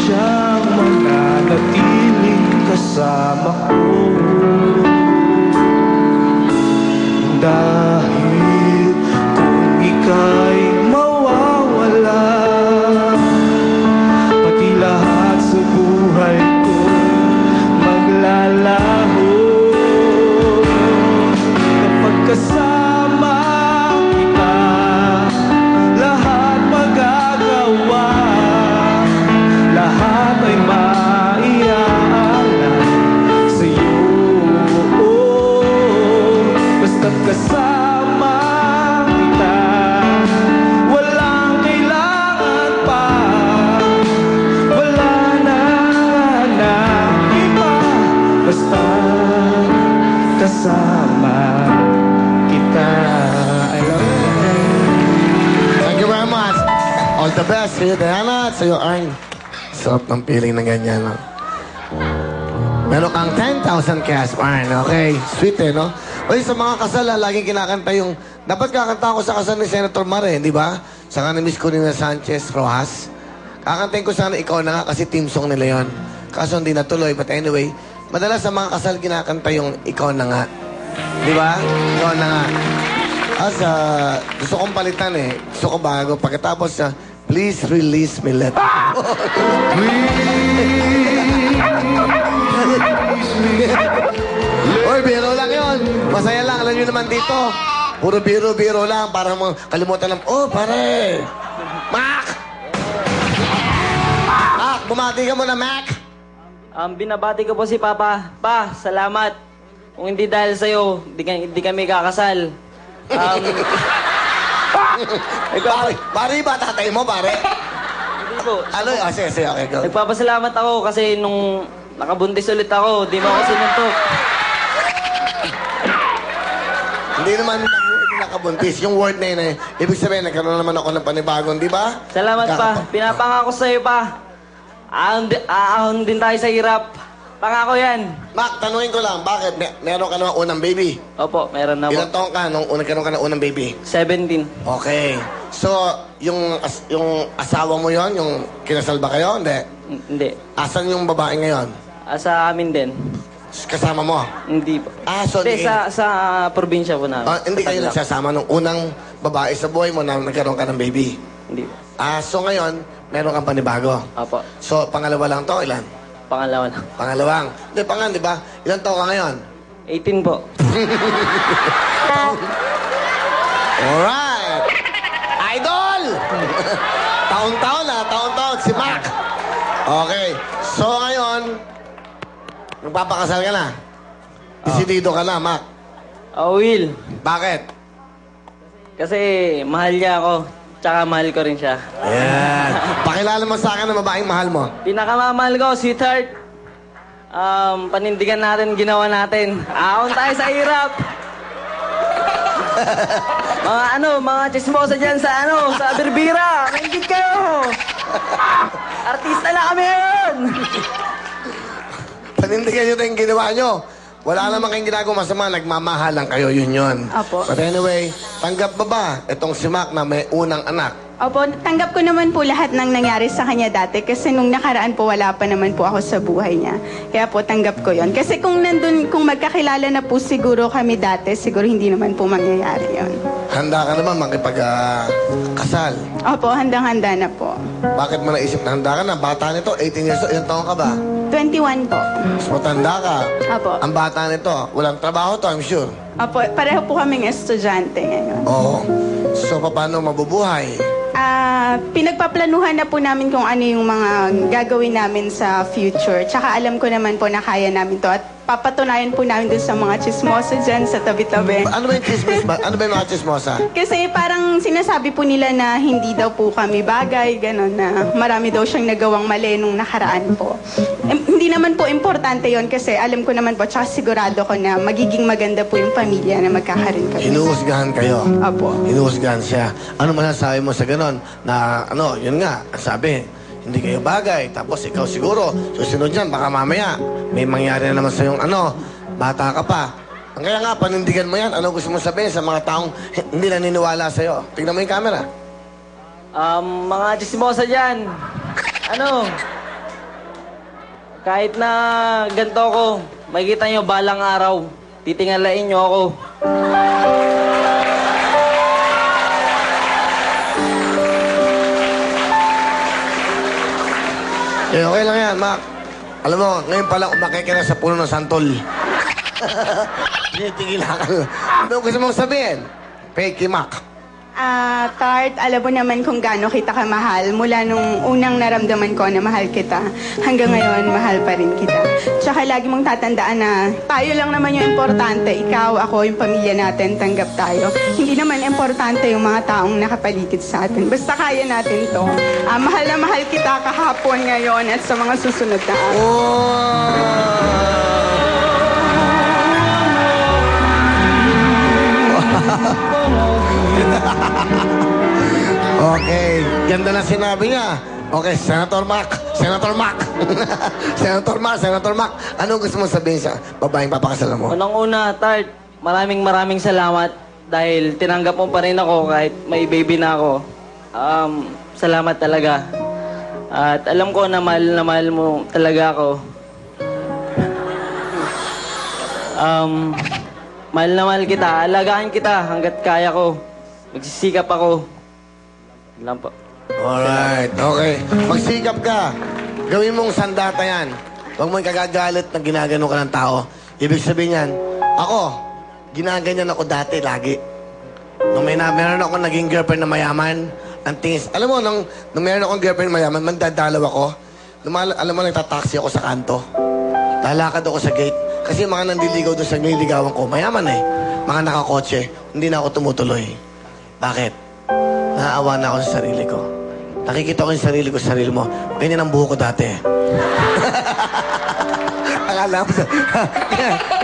siyang mananatiling kasama ko. Dahil kung ika'y mawawala, pati lahat sa buhay ko maglalaho. Kapag kasama kita, lahat magagawa, lahat ay maiaalala sa'yo. Basta't kasama kita, walang kailangan pa, wala na iba. Basta't kasama kita. I love you. Thank you very much. All the best sa'yo, Diana, at sa'yo, Arn. Sarap ng feeling na ganyan, no? Meron kang 10,000 cash, Arn, okay? Sweet, eh, no? Oy, sa mga kasal, laging kinakanta yung... Dapat kakanta ko sa kasal ni Senator Mare, di ba? Saka ni Miss Corina Sanchez Rojas. Kakantayin ko sana Ikaw Na Nga kasi team song nila yon. Kaso hindi natuloy, but anyway, madalas sa mga kasal kinakanta yung Ikaw Na Nga. Di ba? Ikaw Na Nga. Gusto kong palitan eh. Gusto ko bago. Pagkatapos sa Please Release Me, Let Me Go. Oy, biro lang yun. Masaya lang. Alam nyo naman dito. Puro biro-biro lang. Para mo kalimutan lang. Oh, pare! Mac! Mac, bumati ka muna, Mac! Binabati ko po si Papa. Pa, salamat. Kung hindi dahil sa'yo, di kami kakasal. Pare ba tatay mo, pare? Hindi po. Ano? Sige, okay, go. Nagpapasalamat ako kasi nung nakabuntis ulit ako, di mo ako sinuntok. Hindi naman nakabuntis. Yung word na yun eh. Ibig sabihin, nagkaroon naman ako ng panibagong, di ba? Salamat pa. Pinapangako sa'yo pa. Ahon din tayo sa hirap. Pangako yan. Mac, tanungin ko lang, bakit? Meron ka naman unang baby? Opo, meron na po. Ilang taon ka nung nagkaroon ka ng unang baby? 17. Okay. So, yung asawa mo yon, yung kinasal ba kayo? Hindi. Hindi. Asan yung babae ngayon? Sa amin din. Kasama mo? Hindi po. So Hindi, sa probinsya po namin. hindi kayo Tarlac. nagsasama nung unang babae sa buhay mo na nagkaroon ka ng baby? Hindi po. So ngayon, meron kang panibago? Opo. So, pangalawa lang to, ilan? Pangalawa na. Pangalawang. Hindi, di ba? Ilan taon ka ngayon? 18 po. Alright! Idol! Taon-taon, si Mac. Okay. So ngayon, magpapakasal ka na? Desidido ka na, Mac? Will. Bakit? Kasi mahal niya ako. Tsaka mahal ko rin siya. Ayan. Pakilala mo sa akin ang babaeng mahal mo. Pinakamamahal ko, sweetheart. Panindigan natin, ginawa natin. Ahon tayo sa hirap. mga chismosa dyan sa Birbira. Maingit kayo. Artista na kami ngayon. Panindigan nyo tayong ginawa nyo. Wala naman kayong ginagawa masama, nagmamahalan kayo, yun. Opo. But anyway, tanggap ba itong si Mac na may unang anak? Opo, tanggap ko naman po lahat ng nangyari sa kanya dati kasi nung nakaraan po wala pa naman po ako sa buhay niya. Kaya po tanggap ko yon. Kasi kung magkakilala na po siguro kami dati, siguro hindi naman po mangyayari yon. Handa ka naman makipag-kasal. Opo, handang-handa na po. Bakit mo naisip na handa ka na? Bata nito, 18 years old. Ilang taon ka ba? 21 po. Mas matanda ka. Opo. Ang bata nito, walang trabaho to, I'm sure. Opo, pareho po kaming estudyante ngayon. Oo. So, paano mabubuhay? Pinagpaplanuhan na po namin kung ano yung mga gagawin namin sa future. Tsaka alam ko naman po na kaya namin to. At papatunayan po namin dun sa mga chismosa dyan sa tabi-tabi. Ano ba yung chismis ba? Ano ba yung mga chismosa? Kasi parang sinasabi po nila na hindi daw po kami bagay, gano'n, na marami daw siyang nagawang mali nung nakaraan po. Hindi naman po importante yon kasi alam ko naman po, tsaka sigurado ko na magiging maganda po yung pamilya na magkakaroon kami. Hinuhusgahan kayo. Opo. Hinuhusgahan siya. Ano masasabi mo sa ganon? Na yun nga, sabi, hindi kayo bagay. Tapos ikaw siguro, susunod yan, baka mamaya, may mangyari na naman sa yung bata ka pa. Ang kaya nga, panindigan mo yan. Ano gusto mo sabihin sa mga taong hindi naniniwala sa'yo? Tignan mo yung camera. Mga chismosa dyan. Kahit na ganito ako, makikita nyo balang araw, titingalain nyo ako. Okay lang yan, Mac. Alam mo, ngayon pala umakay ka na sa puno ng santol. Tinitingila ka. Ano gusto mong sabihin? Peki, Mac. Tart, alam mo naman kung gaano kita kamahal. Mula nung unang naramdaman ko na mahal kita, hanggang ngayon, mahal pa rin kita. Tsaka lagi mong tatandaan na tayo lang naman yung importante. Ikaw, ako, yung pamilya natin, tanggap tayo. Hindi naman importante yung mga taong nakapaligid sa atin. Basta kaya natin to. Mahal na mahal kita kahapon, ngayon, at sa mga susunod na araw. Okay, ganda na sinabi niya. Okay, Senator Mac. Senator Mac. Senator Mac. Anong gusto mong sabihin sa babaeng papakasalan mo? Unang-una, Tart, maraming salamat dahil tinanggap mo pa rin ako kahit may baby na ako. Salamat talaga. At alam ko na mahal mo talaga ako. Mahal na mahal kita. Alagaan kita hanggat kaya ko. Magsisikap ako. Lang po. Alright, okay. Magsikap ka. Gawin mong sandata yan. Huwag mo ikagagalit na ginagano ka ng tao. Ibig sabihin yan, ako, ginaganyan ako dati, lagi. Nung meron ako naging girlfriend na mayaman, ang tingis, alam mo, nung meron akong girlfriend na mayaman, mandadalaw ako. Alam mo, nagtataksi ako sa kanto. Lalakad ako sa gate. Kasi yung mga nandiligaw doon sa nililigawan ko, mayaman eh. Mga nakakotse, hindi na ako tumutuloy. Bakit? Naaawa na ako sa sarili ko. Nakikita ko yung sarili ko sa sarili mo. Ganyan ang buho ko dati. Akala mo sa...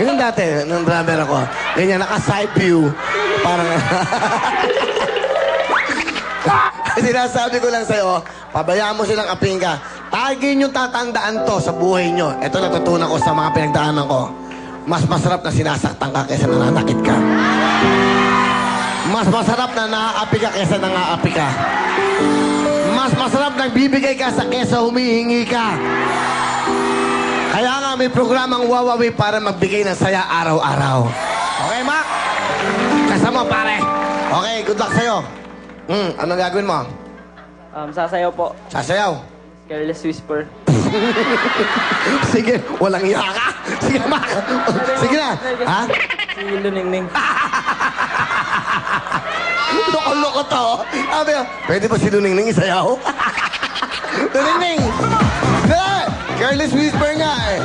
Ganyan dati, nung drummer ako. Ganyan, naka-side view. Parang... Sinasabi ko lang sa'yo, pabayaan mo silang aping ka. Lagi nyo tatandaan to sa buhay nyo. Ito natutunan ko sa mga pinagdaanan ko. Mas masarap na sinasaktan ka kaysa nananakit ka. Mas masarap na naaapi ka kaysa nangaapi ka. Mas masarap na bibigay ka sa kaysa humihingi ka. Kaya nga may programang Wawawi para magbigay ng saya araw-araw. Okay, Mac? Kasama, pare. Okay, good luck sa'yo. Anong gagawin mo? Sasayaw po. Sasayaw. Careless Whisper. Sige, walang iya ka. Sige, Mac. Sige na. Ha? Si Luningning. Loko-loko to. Sabi, pwede ba si Luningning isayaw? Luningning! Careless Whisper nga eh.